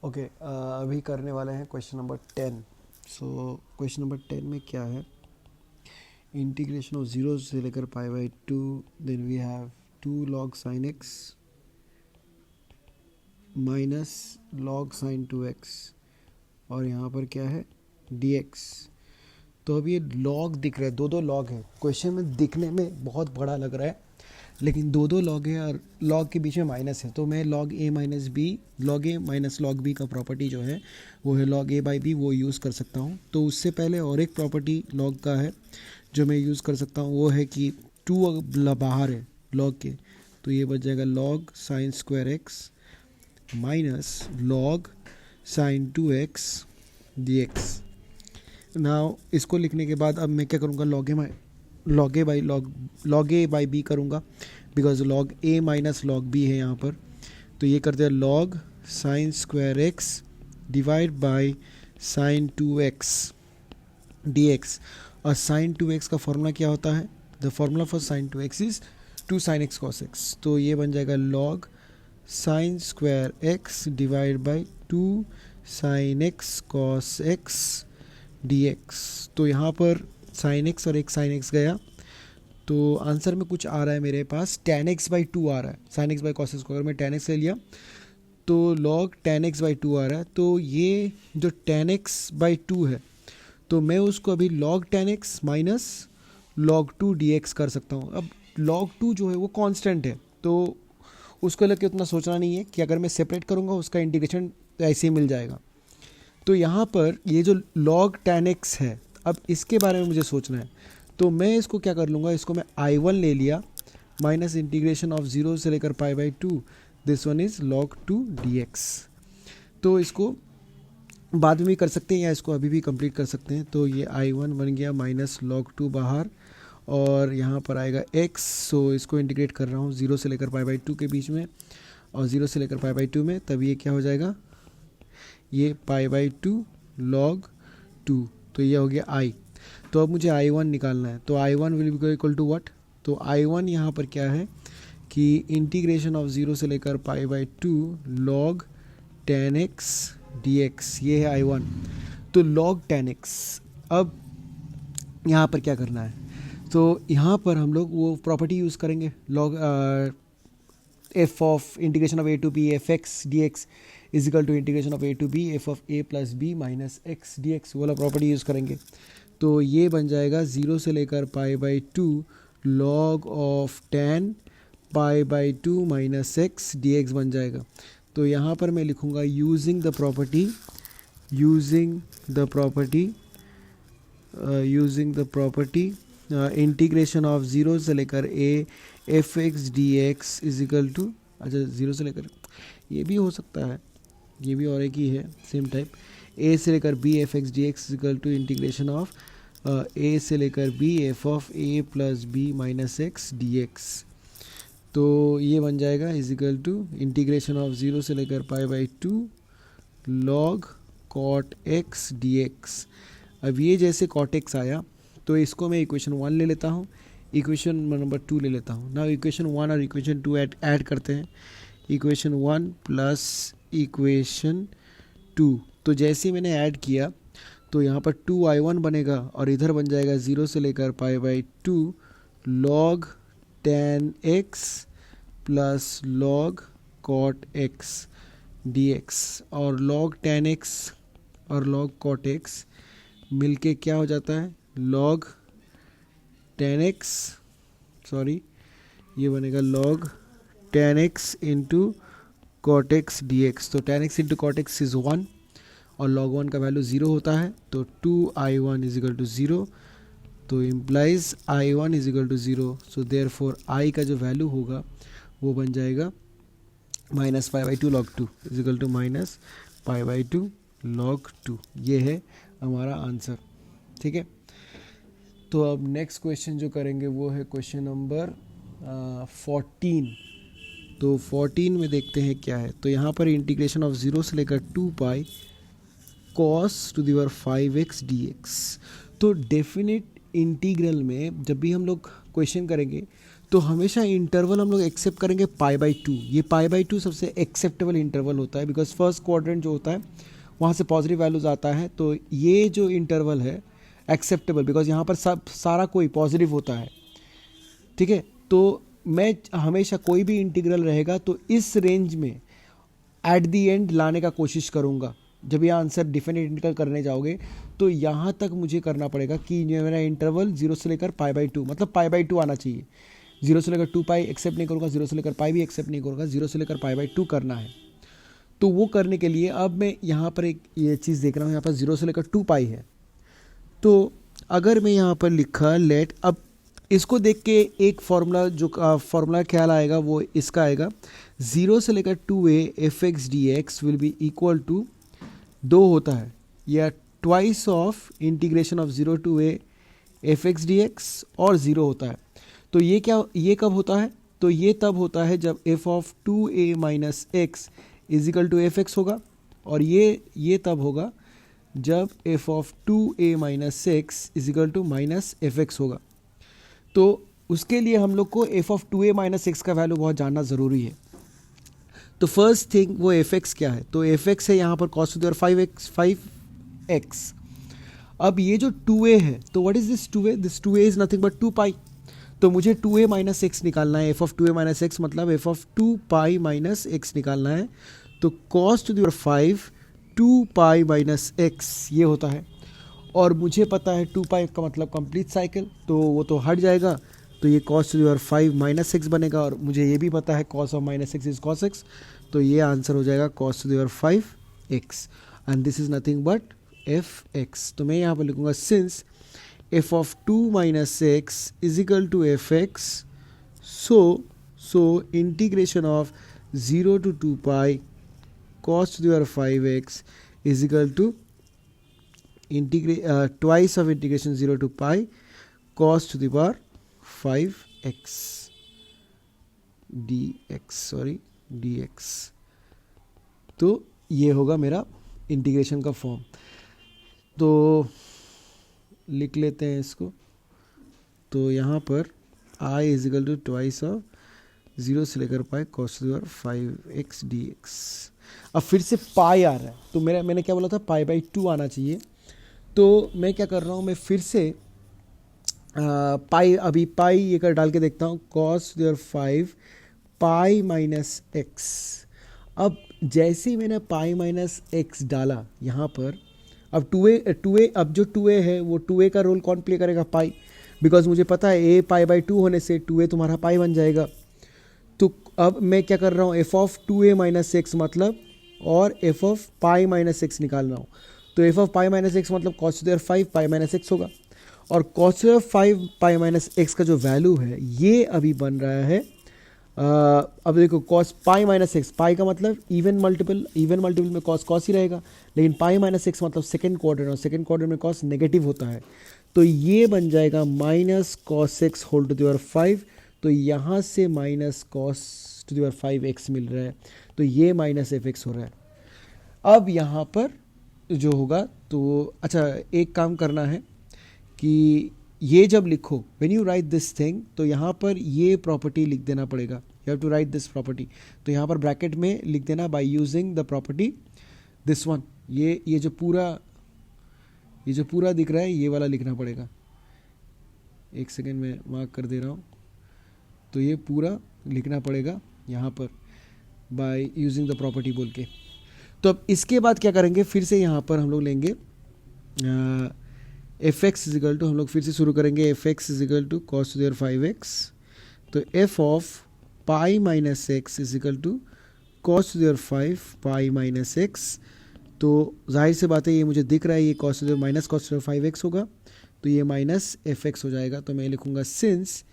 Okay, अभी करने वाले हैं question number 10। So question number 10 में क्या है, इंटीग्रेशन ऑफ जीरो से लेकर pi by two, then we have 2 log sin x minus log sin 2x, और यहाँ पर क्या है dx। तो अब ये log दिख रहा है, दो दो log है। क्वेश्चन में दिखने में बहुत बड़ा लग रहा है, लेकिन दो दो लॉग है और लॉग के बीच में माइनस है, तो मैं log a minus B, log a minus log B का प्रॉपर्टी जो है वो है लॉग ए बाई बी, वो यूज़ कर सकता हूँ। तो उससे पहले और एक प्रॉपर्टी लॉग का है जो मैं यूज़ कर सकता हूँ, वो है कि टू बाहर है लॉग के, तो ये बच जाएगा log sine square x minus log sine 2x dx। Now इसको लिखने के बाद अब मैं क्या करूँगा, लॉग ए बाई बी करूँगा, because log a minus log b है यहाँ पर। तो ये करते हैं log sine square x divide by sine 2x dx। और साइन 2x का फॉर्मूला क्या होता है, the formula for sine 2x is 2 sin x cos x। तो ये बन जाएगा log sine square x divide by 2 sin x cos x dx। तो यहाँ पर sin x और एक sin x गया, तो आंसर में कुछ आ रहा है मेरे पास tan x बाई 2 आ रहा है। sin x by cos x को अगर मैं tan x ले लिया तो log tan x बाई 2 आ रहा है। तो ये जो tan x बाई 2 है, तो मैं उसको अभी log tan x minus log 2 dx कर सकता हूँ। अब log 2 जो है वो कांस्टेंट है, तो उसको लेकर उतना सोचना नहीं है कि अगर मैं सेपरेट करूँगा उसका इंटीग्रेशन तो ऐसे ही मिल जाएगा। तो यहाँ पर ये जो log tan x है, अब इसके बारे में मुझे सोचना है। तो मैं इसको क्या कर लूँगा, इसको मैं I1 ले लिया माइनस इंटीग्रेशन ऑफ जीरो से लेकर pi by 2, this one is log 2 dx। तो इसको बाद में भी कर सकते हैं या इसको अभी भी कंप्लीट कर सकते हैं। तो ये I1 बन गया माइनस log 2 बाहर, और यहाँ पर आएगा x। सो इसको इंटीग्रेट कर रहा हूँ जीरो से लेकर पाई बाई 2 के बीच में और जीरो से लेकर पाई बाई 2 में, तब ये क्या हो जाएगा, ये पाई बाई 2 log 2। तो ये हो गया I। तो अब मुझे I1 निकालना है, तो I1 will be equal to what. तो I1 यहाँ पर क्या है कि इंटीग्रेशन ऑफ जीरो से लेकर pi by 2 log tan x dx, ये है I1। तो log tan x, अब यहाँ पर क्या करना है, तो यहाँ पर हम लोग वो प्रॉपर्टी यूज़ करेंगे, log f of integration of a to b f x d x is equal to integration of a to b f of a plus b minus x d x वाला property use करेंगे। तो ये बन जाएगा zero से लेकर pi by 2 log of tan pi by 2 minus x d x बन जाएगा। तो यहाँ पर मैं लिखूँगा using the property integration of zero से लेकर a f x d x is equal to, अच्छा जीरो से लेकर, ये भी हो सकता है, ये भी और एक ही है सेम टाइप, a से लेकर b f x d x is equal to integration of a से लेकर b f of a plus b minus x d x. तो ये बन जाएगा is equal to integration of zero से लेकर pi by 2 log cot x dx। अब ये जैसे cot x आया, तो इसको मैं इक्वेशन 1 ले लेता हूँ, इक्वेशन नंबर 2 ले लेता हूँ ना। इक्वेशन 1 और इक्वेशन 2 ऐड करते हैं, इक्वेशन 1 प्लस इक्वेशन 2। तो जैसे ही मैंने ऐड किया तो यहाँ पर 2I1 बनेगा और इधर बन जाएगा जीरो से लेकर pi by 2 log tan x plus log cot x dx। और log tan x और log cot x मिलके क्या हो जाता है, log tan x, सॉरी ये बनेगा log tan x into cot x dx। तो tan x into cot x is 1 और log 1 का वैल्यू 0 होता है, तो 2I1 इज इक्वल टू 0। तो implies I1 is equal to 0। So therefore I का जो वैल्यू होगा वो बन जाएगा minus pi by 2 log 2 is equal to minus pi by 2 log 2। ये है हमारा आंसर, ठीक है। तो अब नेक्स्ट क्वेश्चन जो करेंगे वो है क्वेश्चन नंबर 14। तो 14 में देखते हैं क्या है। तो यहाँ पर इंटीग्रेशन ऑफ जीरो से लेकर 2 pi cos to the power 5x dx। तो डेफिनेट इंटीग्रल में जब भी हम लोग क्वेश्चन करेंगे तो हमेशा इंटरवल हम लोग एक्सेप्ट करेंगे π/2। ये π/2 सबसे एक्सेप्टेबल इंटरवल होता है, बिकॉज फर्स्ट क्वाड्रेंट जो होता है वहाँ से पॉजिटिव वैल्यूज आता है, तो ये जो इंटरवल है एक्सेप्टेबल, बिकॉज यहाँ पर सब सारा कोई पॉजिटिव होता है, ठीक है। तो मैं हमेशा कोई भी इंटीग्रल रहेगा तो इस रेंज में एट दी एंड लाने का कोशिश करूँगा। जब ये आंसर डिफिनेट इंटीग्रल करने जाओगे तो यहाँ तक मुझे करना पड़ेगा कि मेरा इंटरवल 0 से लेकर π/2, मतलब π/2 आना चाहिए। 0 से लेकर 2π एक्सेप्ट नहीं करूँगा, 0 से लेकर π भी एक्सेप्ट नहीं करूँगा, 0 से लेकर π/2 करना है। तो वो करने के लिए अब मैं यहाँ पर एक ये चीज़ देख रहा हूँ, यहाँ पर 0 से लेकर 2π है। तो अगर मैं यहाँ पर लिखा लेट, अब इसको देख के एक फॉर्मूला जो फॉर्मूला ख्याल आएगा वो इसका आएगा, 0 से लेकर 2a fx dx will be equal to 2 होता है, या twice of integration of 0 to a fx dx और 0 होता है। तो ये कब होता है? तो ये तब होता है जब f of 2a minus x is equal to f x होगा, और ये तब होगा जब f of 2a minus x is equal to minus f x होगा। तो उसके लिए हम लोग को f of 2a minus x का वैल्यू बहुत जानना ज़रूरी है। तो फर्स्ट थिंग वो एफ एक्स क्या है? तो एफ एक्स है यहाँ पर cos to the power 5x। अब ये जो 2a है, तो what is this 2a? This 2a is nothing but 2π। तो मुझे 2a माइनस एक्स निकालना है, f of 2a minus x मतलब f ऑफ 2π माइनस एक्स निकालना है। तो cos to the power 5 2π minus x ये होता है, और मुझे पता है 2π का मतलब कंप्लीट साइकिल, तो वो तो हट जाएगा। तो ये cos to the power 5 minus x बनेगा, और मुझे ये भी पता है cos of minus x is cos x, तो ये आंसर हो जाएगा cos to the power 5x, and this is nothing but fx। तो मैं यहाँ पर लिखूंगा since f of 2 minus x is equal to f x, so integration of 0 to 2π cos to the power 5x is equal to twice of integration 0 to π cos to the power 5x dx। तो ये होगा मेरा integration का form. तो लिख लेते हैं इसको। तो यहाँ पर i is equal to twice of 0 से लेकर pi cos to the power 5x dx। अब फिर से पाई आ रहा है, तो मैंने क्या बोला था, π/2 आना चाहिए। तो मैं क्या कर रहा हूँ, मैं फिर से पाई, अभी पाई ये कर डाल के देखता हूँ, cos to the power 5 pi minus x. अब जैसे ही मैंने पाई माइनस एक्स डाला यहाँ पर, अब 2a अब जो 2a है वो 2a का रोल कौन प्ले करेगा? पाई, बिकॉज मुझे पता है a π/2 होने से 2a तुम्हारा पाई बन जाएगा। तो अब मैं क्या कर रहा हूँ, f of 2a minus x मतलब, और f of pi minus x निकाल रहा हूँ। तो f of pi minus x मतलब cos to the power 5 pi minus x होगा, और cos to the power 5 pi minus x का जो वैल्यू है ये अभी बन रहा है, अब देखो cos pi minus x, pi का मतलब इवन मल्टीपल में cos ही रहेगा, लेकिन पाई माइनस एक्स मतलब सेकेंड क्वाड्रेंट, और सेकेंड क्वाड्रेंट में cos नेगेटिव होता है। तो ये बन जाएगा minus cos x whole to the power 5। तो यहाँ से minus cos to the power 5x मिल रहा है, तो ये माइनस एफ एक्स हो रहा है। अब यहाँ पर जो होगा, तो अच्छा एक काम करना है कि ये जब लिखो, when you write this thing, तो यहाँ पर ये प्रॉपर्टी लिख देना पड़ेगा, you have to write this property. तो यहाँ पर ब्रैकेट में लिख देना by using the property this one. ये जो पूरा दिख रहा है ये वाला लिखना पड़ेगा। एक सेकेंड में मार्क कर दे रहा हूँ। तो ये पूरा लिखना पड़ेगा यहाँ पर बाय यूजिंग द प्रॉपर्टी बोल के। तो अब इसके बाद क्या करेंगे, फिर से यहाँ पर हम लोग लेंगे f x is equal to, हम लोग फिर से शुरू करेंगे f x is equal to cos to the power 5x। तो f of pi minus x is equal to cos to the power 5 pi minus x. तो जाहिर सी बात है ये मुझे दिख रहा है, ये cos to the minus cos to the 5x होगा, तो ये माइनस एफ एक्स हो जाएगा। तो मैं लिखूंगा since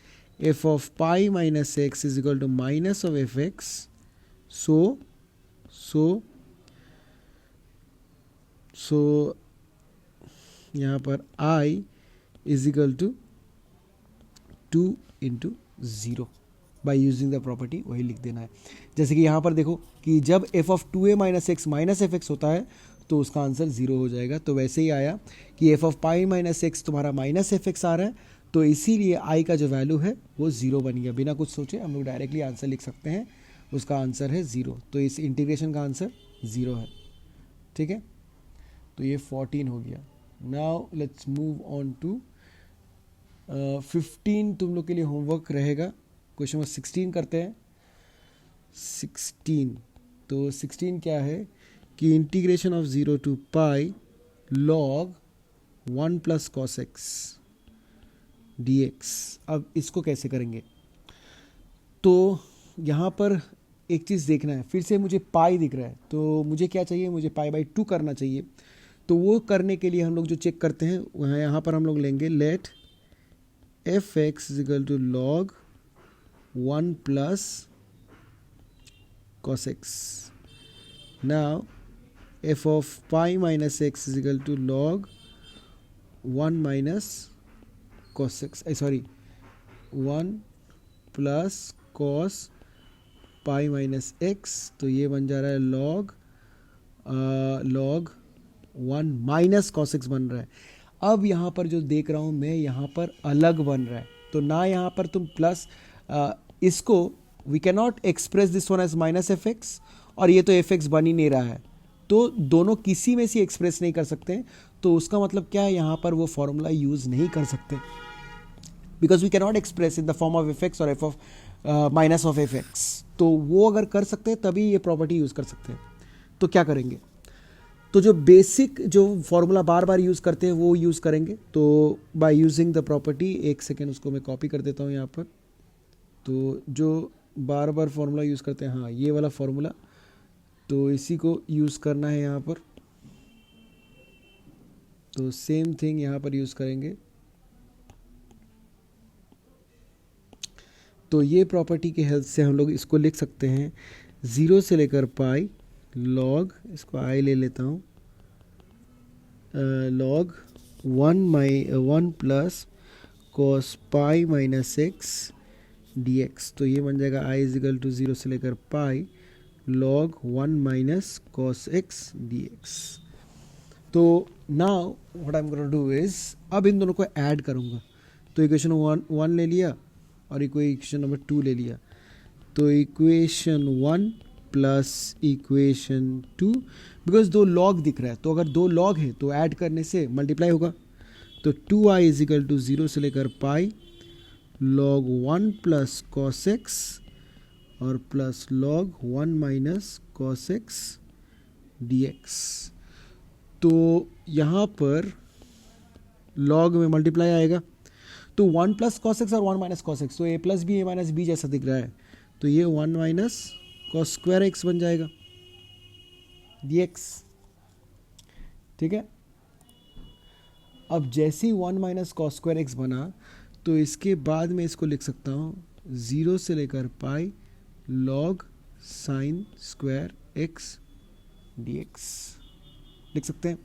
f of pi minus x is equal to minus of f x, so यहाँ पर i is equal to 2 into 0 by using the property, वही लिख देना है। जैसे कि यहाँ पर देखो कि जब f of 2a minus x minus f x होता है तो उसका आंसर 0 हो जाएगा। तो वैसे ही आया कि f of pi minus x तुम्हारा माइनस एफ एक्स आ रहा है, तो इसीलिए आई का जो वैल्यू है वो 0 बन गया। बिना कुछ सोचे हम लोग डायरेक्टली आंसर लिख सकते हैं, उसका आंसर है 0। तो इस इंटीग्रेशन का आंसर 0 है। ठीक है, तो ये 14 हो गया। Now let's move on to 15। तुम लोग के लिए होमवर्क रहेगा। क्वेश्चन नंबर 16 करते हैं। 16, तो 16 क्या है कि integration of 0 to pi log 1 plus cos x dx। अब इसको कैसे करेंगे? तो यहाँ पर एक चीज़ देखना है, फिर से मुझे पाई दिख रहा है, तो मुझे क्या चाहिए, मुझे पाई बाई 2 करना चाहिए। तो वो करने के लिए हम लोग जो चेक करते हैं वहाँ, यहाँ पर हम लोग लेंगे let f x is equal to log 1 plus cos x. Now f of pi minus x is equal to log 1 minus cos x, sorry 1 plus cos pi minus x, तो ये बन जा रहा है log 1 माइनस cos x बन रहा है। अब यहाँ पर जो देख रहा हूँ मैं, यहाँ पर अलग बन रहा है, तो ना यहाँ पर तुम प्लस इसको we can not express this one as minus f x, और ये तो एफ एक्स बन ही नहीं रहा है, तो दोनों किसी में से एक्सप्रेस नहीं कर सकते। तो उसका मतलब क्या है, यहाँ पर वो फॉर्मूला यूज़ नहीं कर सकते, because we can not express in the form of f x और f of minus of f x. तो वो अगर कर सकते हैं तभी ये प्रॉपर्टी यूज़ कर सकते हैं। तो क्या करेंगे, तो जो बेसिक जो फॉर्मूला बार बार यूज़ करते हैं वो यूज़ करेंगे। तो बाय यूजिंग द प्रॉपर्टी, एक सेकेंड उसको मैं कॉपी कर देता हूँ यहाँ पर। तो जो बार बार फॉर्मूला यूज़ करते हैं, हाँ ये वाला फॉर्मूला, तो इसी को यूज़ करना है यहाँ पर। तो सेम थिंग यहाँ पर यूज़ करेंगे। तो ये प्रॉपर्टी की हेल्प से हम लोग इसको लिख सकते हैं 0 से लेकर पाई लॉग, इसको आई ले लेता हूँ, log 1 plus cos pi minus x dx। तो ये बन जाएगा आई इजिकल टू 0 से लेकर पाई log 1 minus cos x dx। तो now what I am gonna do is, अब इन दोनों को ऐड करूँगा। तो इक्वेशन 1 ले लिया और इक्वेशन नंबर 2 ले लिया। तो equation 1 plus equation 2, because 2 log दिख रहा है, तो अगर 2 लॉग है तो ऐड करने से मल्टीप्लाई होगा। तो 2i इजिकल टू 0 से लेकर पाई log 1 प्लस कॉस एक्स और plus log 1 minus cos x dx। तो यहाँ पर log में मल्टीप्लाई आएगा, तो 1 प्लस कॉस एक्स और 1 माइनस कॉस एक्स, तो a plus b, a minus b जैसा दिख रहा है, तो ये 1 माइनस कॉस स्क्वायर एक्स बन जाएगा dx। ठीक है, अब जैसे ही 1 माइनस कॉस स्क्वायर एक्स बना, तो इसके बाद में इसको लिख सकता हूँ 0 से लेकर पाई log sign square x dx लिख सकते हैं।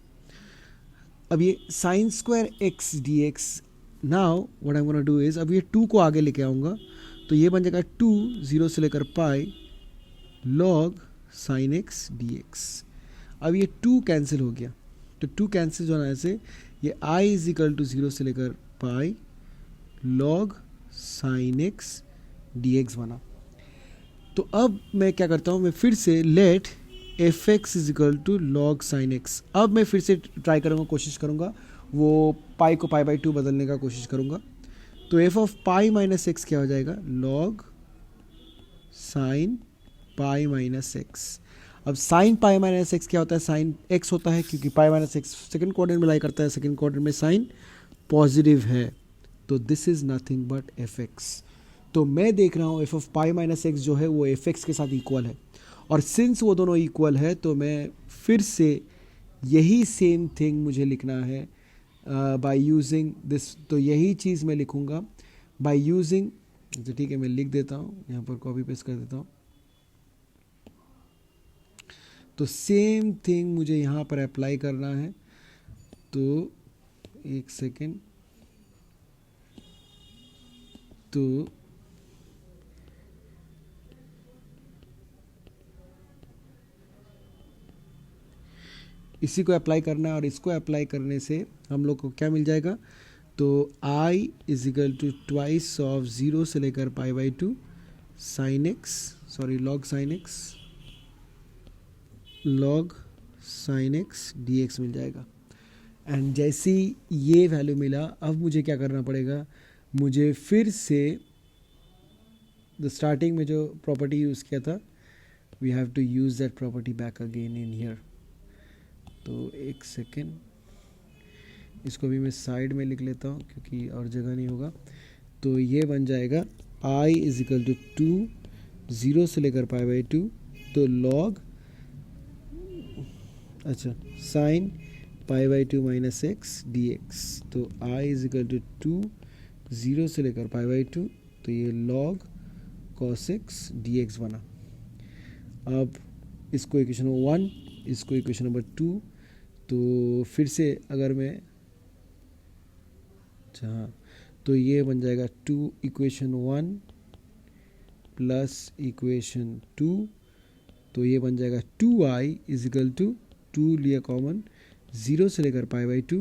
अब ये sign square x dx, now what I am gonna do is, अब ये 2 को आगे लेके आऊँगा, तो ये बन जाएगा 2 0 से लेकर पाई log साइन एक्स dx। अब ये 2 कैंसिल हो गया, तो 2 कैंसिल होने से ये i इज इक्वल टू 0 से लेकर पाई log साइन एक्स dx बना। तो अब मैं क्या करता हूँ, मैं फिर से let f x is equal to log sine x. अब मैं फिर से ट्राई करूँगा, कोशिश करूँगा वो पाई को पाई बाई 2 बदलने का कोशिश करूँगा। तो f of pi minus x क्या हो जाएगा, log sine pi minus x. अब साइन पाई माइनस एक्स क्या होता है, साइन एक्स होता है, क्योंकि पाई माइनस एक्स सेकेंड क्वाड्रेंट में लाई करता है, सेकेंड क्वाड्रेंट में साइन पॉजिटिव है, तो this is nothing but F x. तो मैं देख रहा हूँ F of pi minus x जो है वो एफ एक्स के साथ इक्वल है, और सिंस वो दोनों इक्वल है तो मैं फिर से यही सेम थिंग मुझे लिखना है बाय यूजिंग दिस। तो यही चीज़ मैं लिखूँगा बाय यूजिंग, तो ठीक है मैं लिख देता हूँ, यहाँ पर कॉपी पेस्ट कर देता हूँ। तो सेम थिंग मुझे यहाँ पर अप्लाई करना है। तो एक सेकेंड, तो इसी को अप्लाई करना है, और इसको अप्लाई करने से हम लोग को क्या मिल जाएगा, तो I is equal to twice of 0 से लेकर pi by 2 sine x, sorry log sine x, log sine x d x मिल जाएगा। एंड जैसे ही ये वैल्यू मिला, अब मुझे क्या करना पड़ेगा, मुझे फिर से स्टार्टिंग में जो प्रॉपर्टी यूज़ किया था, we have to use that property back again in here. तो एक सेकेंड, इसको भी मैं साइड में लिख लेता हूँ क्योंकि और जगह नहीं होगा। तो ये बन जाएगा आई इज इक्वल टू 2 0 से लेकर पाई बाई 2, तो log sine pi by 2 minus x d x. तो आई इज इक्वल टू 2 0 से लेकर पाई बाई 2, तो ये log cos x d x बना। अब इसको इक्वेशन नंबर 1, इसको इक्वेशन नंबर 2, तो फिर से अगर मैं हाँ, तो ये बन जाएगा 2 इक्वेशन 1 प्लस इक्वेशन 2, तो ये बन जाएगा 2i इज इक्वल टू 2 लिया कॉमन 0 से लेकर pi by 2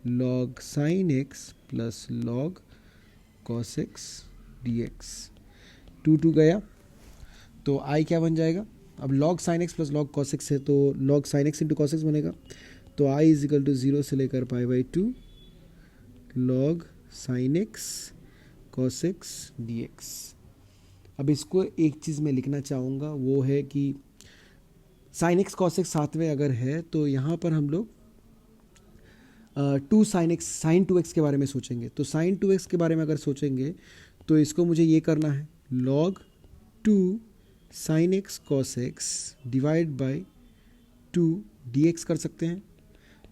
log sine x plus log cos x d x. 2 गया तो i क्या बन जाएगा, अब log sine x plus log cos x है तो log sine x into cos x बनेगा। तो i इज इक्वल टू 0 से लेकर pi by 2 log sine x cos x d x. अब इसको एक चीज़ मैं लिखना चाहूँगा, वो है कि साइन एक्स कॉस एक्स साथ में अगर है तो यहाँ पर हम लोग 2 साइन एक्स साइन 2x के बारे में सोचेंगे। तो साइन 2x के बारे में अगर सोचेंगे तो इसको मुझे ये करना है, log 2 sine x cos x divide by 2 dx कर सकते हैं।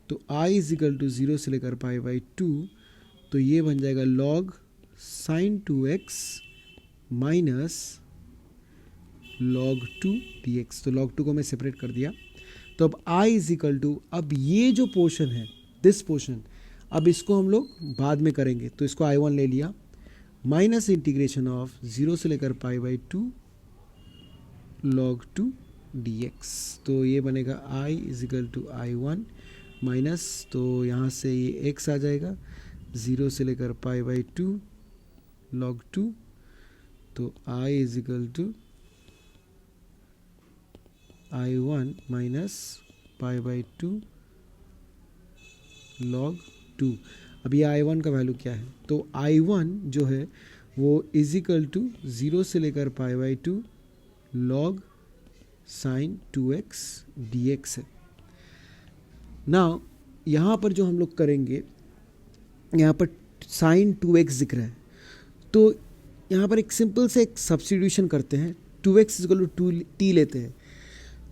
तो i इज इक्वल टू 0 से लेकर पाई बाई 2, तो ये बन जाएगा log sine 2x minus log 2 dx। तो लॉग 2 को मैं सेपरेट कर दिया। तो अब i इज इक्वल टू, अब ये जो पोर्शन है दिस पोर्शन, अब इसको हम लोग बाद में करेंगे, तो इसको i1 ले लिया माइनस इंटीग्रेशन ऑफ 0 से लेकर पाई बाई 2 लॉग 2 dx। तो ये बनेगा i is equal to i1 minus, तो यहाँ से ये x आ जाएगा 0 से लेकर पाई बाई 2 लॉग 2, तो i is equal to i1 minus pi by 2 log 2। अब ये i1 का वैल्यू क्या है, तो i1 जो है वो इज इक्वल टू 0 से लेकर pi by 2 log sine 2x dx है। नाउ यहाँ पर जो हम लोग करेंगे, यहाँ पर साइन 2x दिख रहा है, तो यहाँ पर एक सिंपल से एक सब्स्टिट्यूशन करते हैं, 2x is equal to 2t लेते हैं।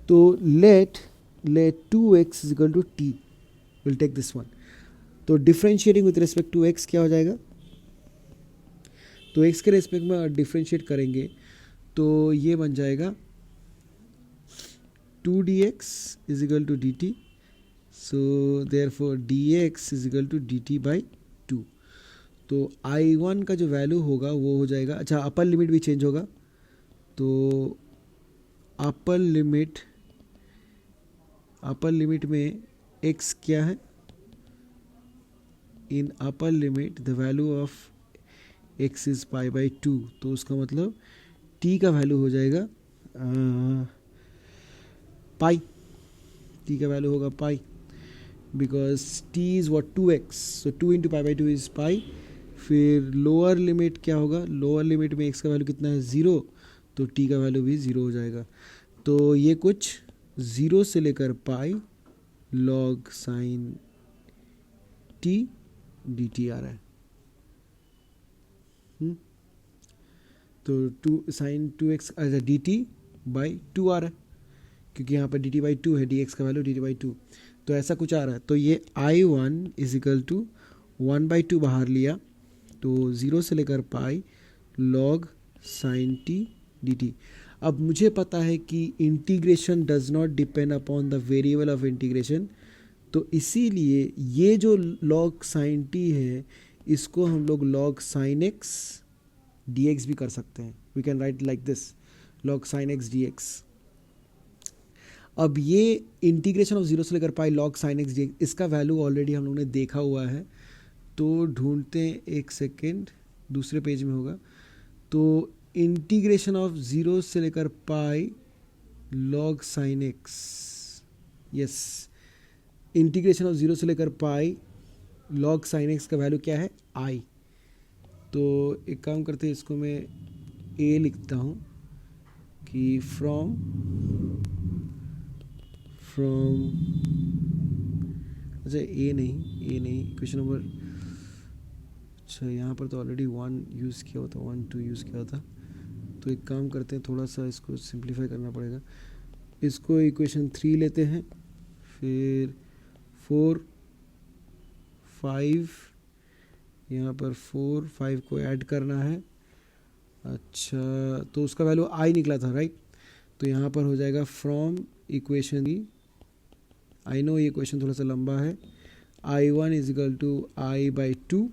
तो let 2x is equal to t, will take this one. तो differentiating with respect to x क्या हो जाएगा, तो x के रिस्पेक्ट में डिफ्रेंशिएट करेंगे तो ये बन जाएगा 2dx is equal to dt। So therefore dx is equal to dt by 2। तो i1 का जो वैल्यू होगा वो हो जाएगा, अच्छा अपर लिमिट भी चेंज होगा, तो अपर लिमिट में x क्या है, in upper limit the value of x is pi by 2, तो उसका मतलब t का वैल्यू हो जाएगा पाई, t का वैल्यू होगा pi, because t is what 2x, so 2 into pi by 2 is pi. फिर लोअर लिमिट क्या होगा, लोअर लिमिट में x का वैल्यू कितना है 0, तो t का वैल्यू भी 0 हो जाएगा। तो ये कुछ 0 से लेकर pi log sign t dt आ रहा है। तो 2 साइन 2x dt बाई 2 आ रहा है, क्योंकि यहाँ पर dt बाई 2 है, dx का वैल्यू dt बाई 2, तो ऐसा कुछ आ रहा है। तो ये i1 इज इक्वल टू 1/2 बाहर लिया, तो 0 से लेकर pi log sign t dt। अब मुझे पता है कि integration does not depend upon the variable of integration, तो इसीलिए ये जो लॉग साइन t है इसको हम लोग लॉग साइन x dx भी कर सकते हैं। We can write like this, log sine x dx। अब ये इंटीग्रेशन ऑफ 0 से लेकर pi log sine x dx, इसका वैल्यू ऑलरेडी हम लोगों ने देखा हुआ है, तो ढूंढते हैं, एक सेकेंड, दूसरे पेज में होगा। तो इंटीग्रेशन ऑफ ज़ीरो से लेकर pi log sine x, yes, integration of zero से लेकर पाई लॉग साइन एक्स का वैल्यू क्या है, आई। तो एक काम करते हैं, इसको मैं ए लिखता हूँ कि फ्रॉम अच्छा ए नहीं क्वेश्चन नंबर, अच्छा यहाँ पर तो ऑलरेडी 1 यूज़ किया होता, 1 2 यूज़ किया होता। तो एक काम करते हैं, थोड़ा सा इसको सिंप्लीफाई करना पड़ेगा। इसको इक्वेशन 3 लेते हैं, फिर 4 5, यहाँ पर 4 5 को ऐड करना है। अच्छा, तो उसका वैल्यू आई निकला था, राइट। तो यहाँ पर हो जाएगा फ्रॉम इक्वेशन की, आई नो ये क्वेश्चन थोड़ा सा लंबा है, I1 is equal to I by two.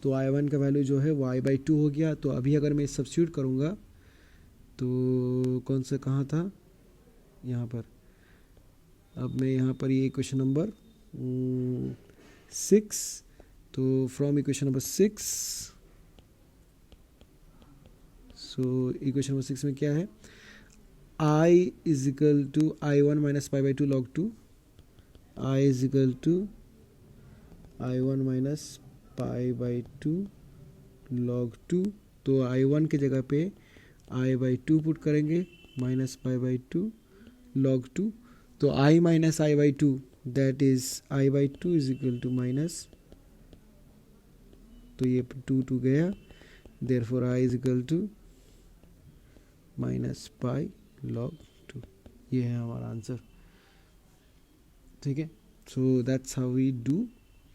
तो I1 का वैल्यू जो है वो आई बाई टू हो गया। तो अभी अगर मैं सब्स्टिट्यूट करूँगा तो कौन सा कहाँ था, यहाँ पर, अब मैं यहाँ पर ये इक्वेशन नंबर 6, तो from equation number 6, so equation number 6 में क्या है, I is equal to I1 minus pi by two log two, I is equal to I1 minus pi by two log two. तो I1 की जगह पे I by two put करेंगे, minus pi by two log two. तो I minus I by two, that is I by two is equal to minus, तो ये 2 गया, therefore I is equal to minus pi log two. ये है हमारा answer, ठीक है। So that's how we do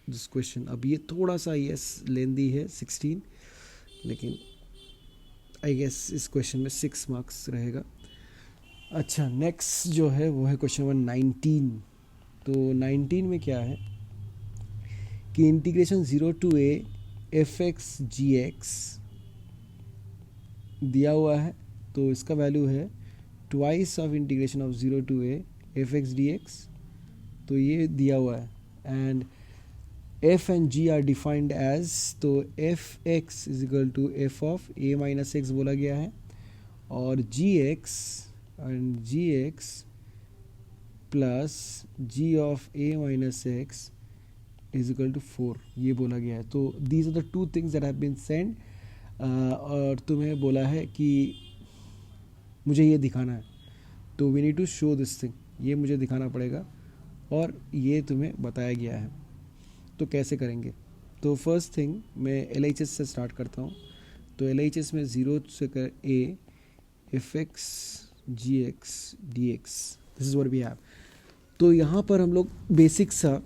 this question. अब ये थोड़ा सा यस लेंदी है 16, लेकिन आई गेस इस क्वेश्चन में 6 मार्क्स रहेगा। अच्छा, नेक्स्ट जो है वो है क्वेश्चन नंबर 19। तो 19 में क्या है कि integration 0 to a f x g x दिया हुआ है। तो इसका वैल्यू है twice of integration of 0 to a f x d x, तो ये दिया हुआ है। And f and g are defined as, तो f x is equal to f of a minus x बोला गया है, और g x and g x plus g of a minus x is equal to 4, ये बोला गया है। तो these are the two things that have been send, और तुम्हें बोला है कि मुझे ये दिखाना है, तो we need to show this thing, ये मुझे दिखाना पड़ेगा और ये तुम्हें बताया गया है। तो कैसे करेंगे, तो फर्स्ट थिंग मैं LHS से स्टार्ट करता हूँ। तो LHS में 0 से कर a f x g x d x, this is what we have. तो यहाँ पर हम लोग बेसिक सा,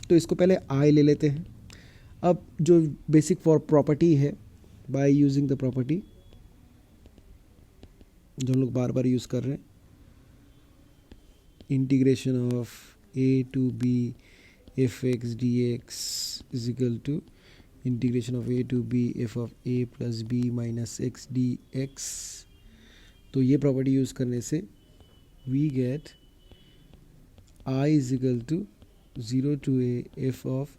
तो इसको पहले आई ले लेते हैं। अब जो बेसिक फॉर प्रॉपर्टी है, बाय यूजिंग द प्रॉपर्टी जो हम लोग बार बार यूज़ कर रहे हैं, integration of a to b f x d x is equal to integration of a to b f of a plus b minus x d x. तो ये प्रॉपर्टी यूज़ करने से we get I is equal to 0 to a f of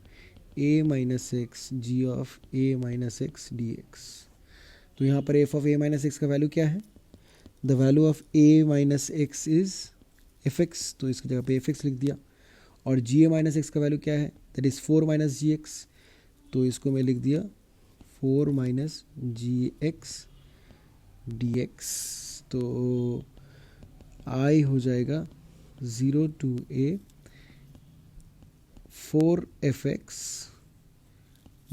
a minus x g of a minus x d x. तो यहाँ पर f of a minus x का value क्या है, the value of a minus x is f x, तो इसकी जगह पे एफ एक्स लिख दिया। और जी ए माइनस एक्स का वैल्यू क्या है, that is 4 minus g x, तो इसको मैं लिख दिया 4 minus g x d x. तो आई हो जाएगा 0 to a 4 f x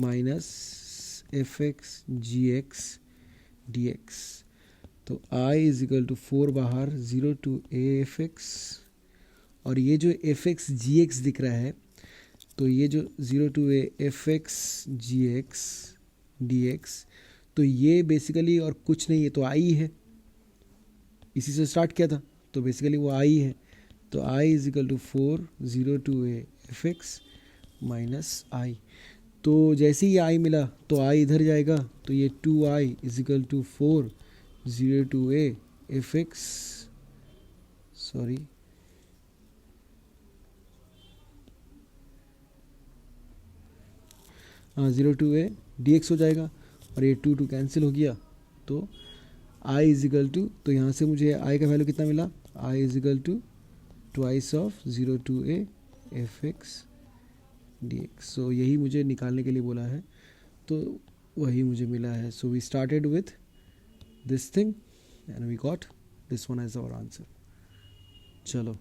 minus f x g x d x. तो आई इज इक्वल टू 4 बाहर, 0 टू ए एफ एक्स, और ये जो एफ एक्स जी एक्स दिख रहा है, तो ये जो 0 to a f x g x d x, तो ये बेसिकली और कुछ नहीं है, तो आई है, इसी से स्टार्ट किया था, तो बेसिकली वो आई है। तो I is equal to 4 0 to a f x minus I. तो जैसे ही आई मिला तो आई इधर जाएगा, तो ये 2i is equal to 4 0 to a f x, sorry zero to a d x हो जाएगा, और ये टू कैंसिल हो गया, तो आई इजिकल टू, तो यहाँ से मुझे आई का वैल्यू कितना मिला, I is equal to twice of zero to a f x d x. So यही मुझे निकालने के लिए बोला है, तो वही मुझे मिला है। So we started with this thing and we got this one as our answer. चलो